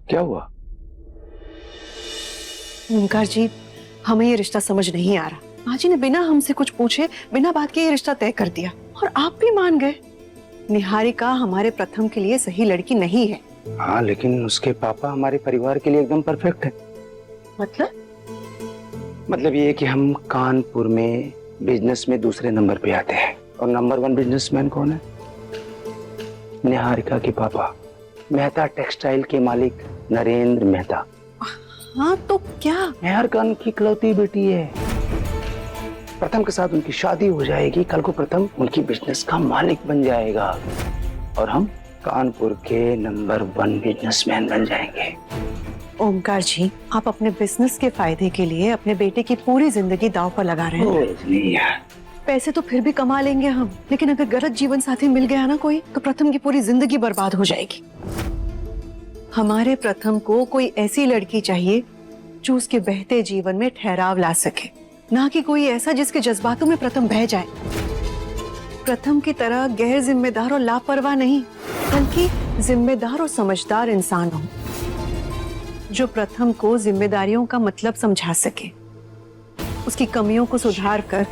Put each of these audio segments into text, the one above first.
क्या हुआ? ओंकार जी, हमें ये रिश्ता समझ नहीं आ रहा। माँ जी ने बिना हमसे कुछ पूछे, बिना बात के ये रिश्ता तय कर दिया और आप भी मान गए। निहारिका हमारे प्रथम के लिए सही लड़की नहीं है। हाँ, लेकिन उसके पापा हमारे परिवार के लिए एकदम परफेक्ट है। मतलब ये कि हम कानपुर में बिजनेस में दूसरे नंबर पे आते हैं और नंबर 1 बिजनेसमैन कौन है? निहारिका के पापा, मेहता टेक्सटाइल के मालिक नरेंद्र मेहता। हाँ तो क्या? मेहर खान की इकलौती बेटी है। प्रथम के साथ उनकी शादी हो जाएगी। कल को प्रथम उनकी बिजनेस का मालिक बन जाएगा और हम कानपुर के नंबर 1 बिजनेसमैन बन जाएंगे। ओंकार जी, आप अपने बिजनेस के फायदे के लिए अपने बेटे की पूरी जिंदगी दांव पर लगा रहे हैं। नहीं यार, पैसे तो फिर भी कमा लेंगे हम, लेकिन अगर गलत जीवन साथी मिल गया ना कोई, तो प्रथम की पूरी जिंदगी बर्बाद हो जाएगी। हमारे प्रथम को कोई ऐसी लड़की चाहिए जो उसके बहते जीवन में ठहराव ला सके, ना कि कोई ऐसा जिसके जज्बातों में प्रथम बह जाए। प्रथम की तरह गैर जिम्मेदार और लापरवाह नहीं, बल्कि जिम्मेदार और समझदार इंसान हो, जो प्रथम को जिम्मेदारियों का मतलब समझा सके, उसकी कमियों को सुधार कर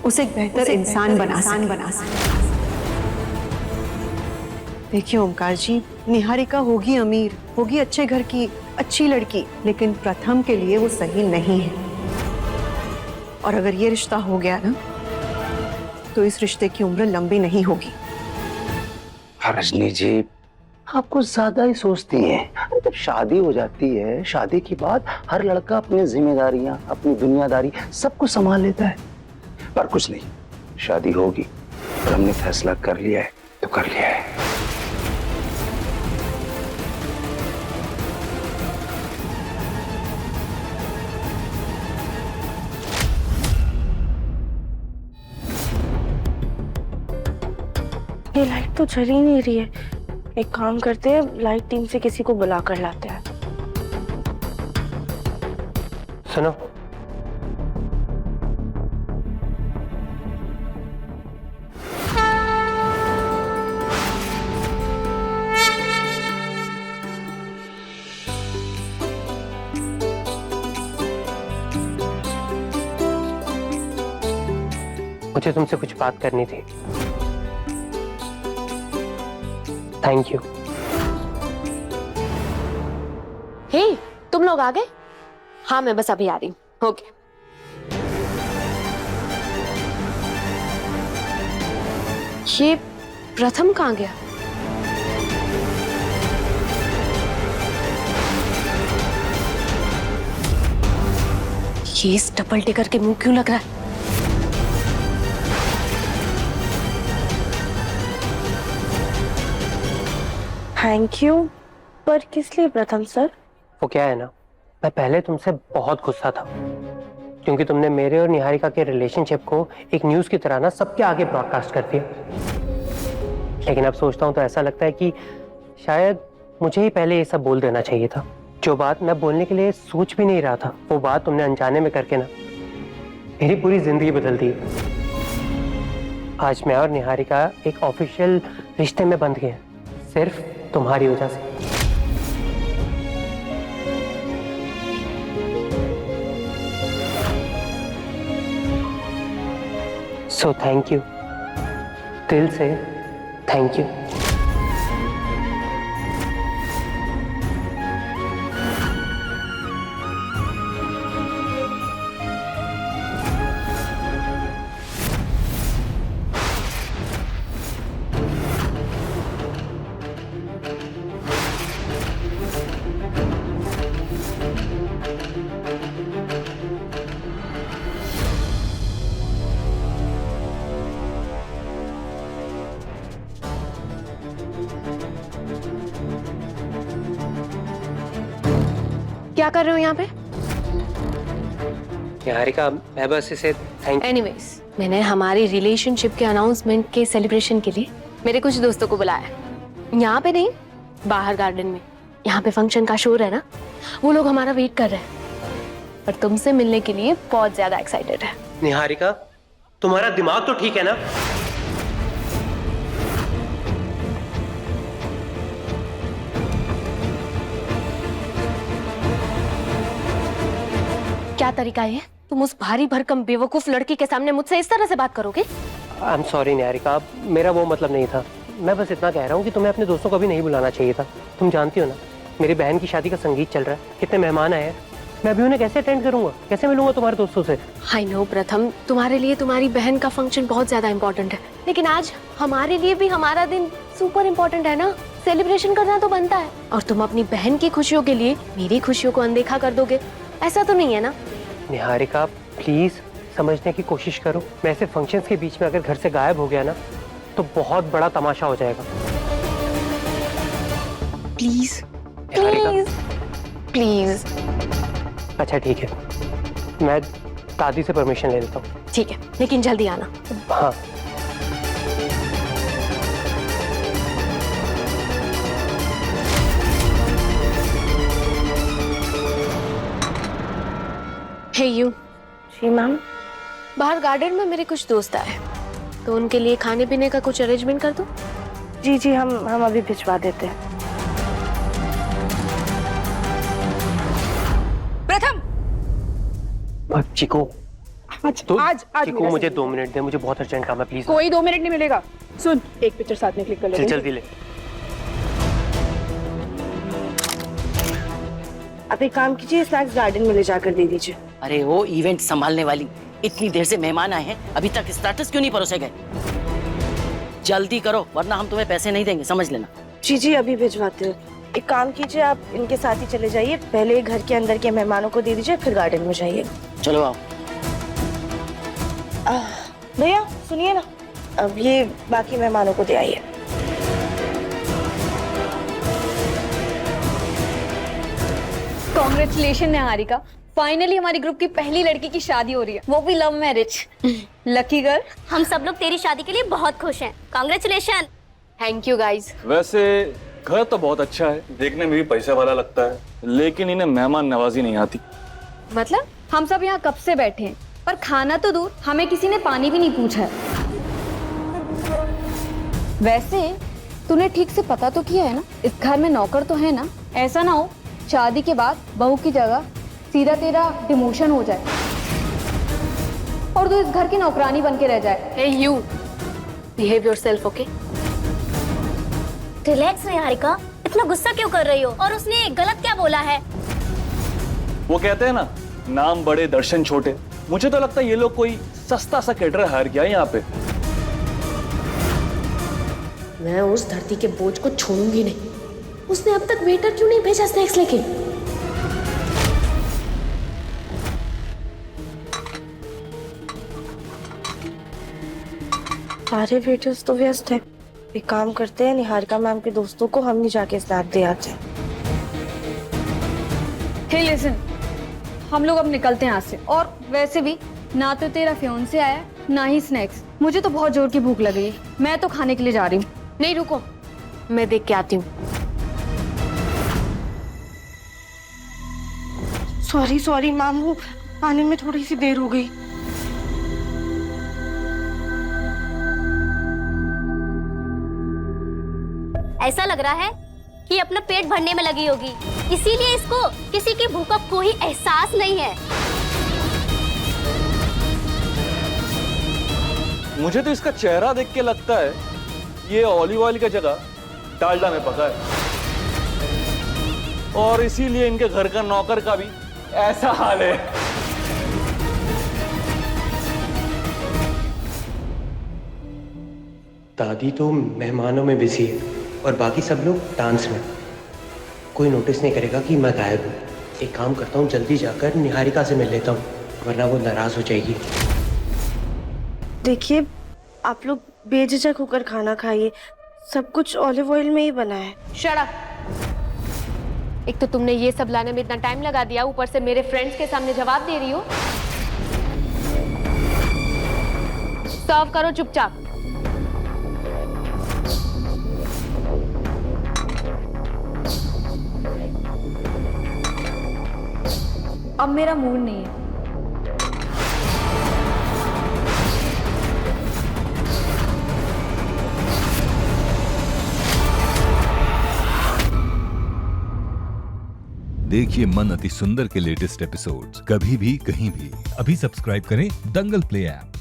उसे एक बेहतर इंसान बना सके। देखिए ओंकार जी, निहारिका होगी अमीर, होगी अच्छे घर की, अच्छी लड़की, लेकिन प्रथम के लिए वो सही नहीं है। और अगर ये रिश्ता हो गया ना, तो इस रिश्ते की उम्र लंबी नहीं होगी। रजनी जी, आप कुछ ज्यादा ही सोचती हैं। जब शादी हो जाती है, शादी के बाद हर लड़का अपनी जिम्मेदारियां, अपनी दुनियादारी सब कुछ संभाल लेता है। पर कुछ नहीं, शादी होगी और हमने फैसला कर लिया है तो कर लिया है। ये लाइट तो जल ही नहीं रही है। एक काम करते हैं, लाइट टीम से किसी को बुला कर लाते हैं। सुनो, मुझे तुमसे कुछ बात करनी थी। Thank you. हे, तुम लोग आ गए? हाँ, मैं बस अभी आ रही हूँ। ओके। ये प्रथम कहाँ गया? ये इस डबल टिकर के मुंह क्यों लग रहा है? थैंक यू, पर किस लिए प्रथम सर? वो क्या है ना, मैं पहले तुमसे बहुत गुस्सा था क्योंकि तुमने मेरे और निहारिका के रिलेशनशिप को एक न्यूज की तरह ना सबके आगे ब्रॉडकास्ट कर दिया। लेकिन अब सोचता हूँ तो ऐसा लगता है कि शायद मुझे ही पहले ये सब बोल देना चाहिए था। जो बात मैं बोलने के लिए सोच भी नहीं रहा था, वो बात तुमने अनजाने में करके ना मेरी पूरी जिंदगी बदल दी। आज मैं और निहारिका एक ऑफिशियल रिश्ते में बंध गए, सिर्फ तुम्हारी वजह से। सो थैंक यू, दिल से थैंक यू। क्या कर रहे हो यहाँ पे? निहारिका, मैं बस इसे थैंक एनीवेज, मैंने हमारी रिलेशनशिप के अनाउंसमेंट के सेलिब्रेशन के लिए मेरे कुछ दोस्तों को बुलाया। यहाँ पे नहीं, बाहर गार्डन में। यहाँ पे फंक्शन का शोर है ना, वो लोग हमारा वेट कर रहे हैं और तुमसे मिलने के लिए बहुत ज्यादा एक्साइटेड है। निहारिका, तुम्हारा दिमाग तो ठीक है ना? क्या तरीका है? तुम उस भारी भरकम बेवकूफ लड़की के सामने मुझसे इस तरह से बात करोगे? आई एम सॉरी निहारिका, मेरा वो मतलब नहीं था। मैं बस इतना कह रहा हूँ कि तुम्हें अपने दोस्तों को भी नहीं बुलाना चाहिए था। तुम जानती हो ना, मेरी बहन की शादी का संगीत चल रहा है, कितने मेहमान आए हैं। मैं अभी उन्हें कैसे अटेंड करूंगा, कैसे मिलूंगा तुम्हारे दोस्तों से? आई नो प्रथम, तुम्हारे लिए तुम्हारी बहन का फंक्शन बहुत ज्यादा इम्पोर्टेंट है, लेकिन आज हमारे लिए भी हमारा दिन सुपर इम्पोर्टेंट है ना। सेलिब्रेशन करना तो बनता है, और तुम अपनी बहन की खुशियों के लिए मेरी खुशियों को अनदेखा कर दोगे, ऐसा तो नहीं है ना? निहारिका प्लीज समझने की कोशिश करो। मैं ऐसे फंक्शंस के बीच में अगर घर से गायब हो गया ना, तो बहुत बड़ा तमाशा हो जाएगा। Please Niharika, please please. अच्छा ठीक है, मैं दादी से परमिशन ले लेता हूँ। ठीक है, लेकिन जल्दी आना। हाँ। Hey you. जी मैम। बाहर गार्डन में मेरे कुछ दोस्त आए, तो उनके लिए खाने पीने का कुछ अरेंजमेंट कर दो। जी जी, हम अभी भिजवा देते हैं। प्रथम, चिको, आज तो आज आज चिको मेरा मुझे सही 2 मिनट दे, मुझे बहुत अर्जेंट काम है प्लीज। कोई 2 मिनट नहीं मिलेगा। सुन, एक पिक्चर साथ में क्लिक कर चल ले। जल्दी ले। आप एक काम कीजिए, स्नैक्स गार्डन में ले जाकर दे दीजिए। अरे वो इवेंट संभालने वाली, इतनी देर से मेहमान आए हैं, अभी तक स्टार्टर्स क्यों नहीं परोसे गए? जल्दी करो वरना हम तुम्हें पैसे नहीं देंगे, समझ लेना। जी जी, अभी भिजवाते हैं। एक काम कीजिए, आप इनके साथ ही चले जाइए, पहले घर के अंदर के मेहमानों को दे दीजिए, फिर गार्डन में जाइए। चलो आओ। भैया सुनिए ना, अब ये बाकी मेहमानों को दे आइए। कॉन्ग्रेचुलेशन निहारिका, फाइनली हमारी ग्रुप की पहली लड़की की शादी हो रही है, वो भी लव मैरिज। Lucky girl. हम सब लोग तेरी शादी के लिए बहुत खुश हैं। कांग्रेचुलेशन। Thank you guys. वैसे घर तो बहुत अच्छा है, देखने में भी पैसा वाला लगता है, लेकिन इन्हें मेहमान नवाजी नहीं आती। मतलब हम सब यहाँ कब से बैठे हैं, पर खाना तो दूर, हमें किसी ने पानी भी नहीं पूछा है। वैसे तूने ठीक से पता तो किया है ना, इस घर में नौकर तो है ना? ऐसा ना हो शादी के बाद बहू की जगह सीधा तेरा डिमोशन हो जाए और तू इस घर की नौकरानी बन के रह जाए। Hey you, behave yourself, okay? Relax Niharika, इतना गुस्सा क्यों कर रही हो? और उसने गलत क्या बोला है? वो कहते हैं ना, नाम बड़े दर्शन छोटे। मुझे तो लगता है ये लोग कोई सस्ता सा कैटरर हायर किया है यहाँ पे। मैं उस धरती के बोझ को छोड़ूंगी नहीं। उसने अब तक वेटर क्यों नहीं भेजा स्नैक्स लेके? सारे वेटर्स तो व्यस्त हैं। एक काम करते हैं, निहारिका मैम के दोस्तों को हम नहीं जाके स्नैक दे आते हैं। हे लिसन, हम लोग अब निकलते हैं यहाँ से। और वैसे भी ना तो तेरा फियोंसे आया, ना ही स्नैक्स। मुझे तो बहुत जोर की भूख लगी है, मैं तो खाने के लिए जा रही हूँ। नहीं रुको, मैं देख के आती हूँ। सॉरी मैम, वो आने में थोड़ी सी देर हो गई। ऐसा लग रहा है कि अपना पेट भरने में लगी होगी, इसीलिए इसको किसी की भूख का कोई एहसास नहीं है। मुझे तो इसका चेहरा देख के लगता है ये ऑलिव ऑयल की जगह डालडा में पका है, और इसीलिए इनके घर का नौकर का भी ऐसा हाल है। दादी तो मेहमानों में बिजी है और बाकी सब लोग डांस में। कोई नोटिस नहीं करेगा कि मैं गायब हूँ। एक काम करता हूँ, जल्दी जाकर निहारिका से मिल लेता हूँ, वरना वो नाराज हो जाएगी। देखिए, आप लोग बेझिझक होकर खाना खाइए, सब कुछ ऑलिव ऑयल में ही बना है। Shut up. एक तो तुमने ये सब लाने में इतना टाइम लगा दिया, ऊपर से मेरे फ्रेंड्स के सामने जवाब दे रही हो। सर्व करो चुपचाप। अब मेरा मूड नहीं है। देखिए मन अति सुंदर के लेटेस्ट एपिसोड्स कभी भी कहीं भी। अभी सब्सक्राइब करें दंगल प्ले ऐप।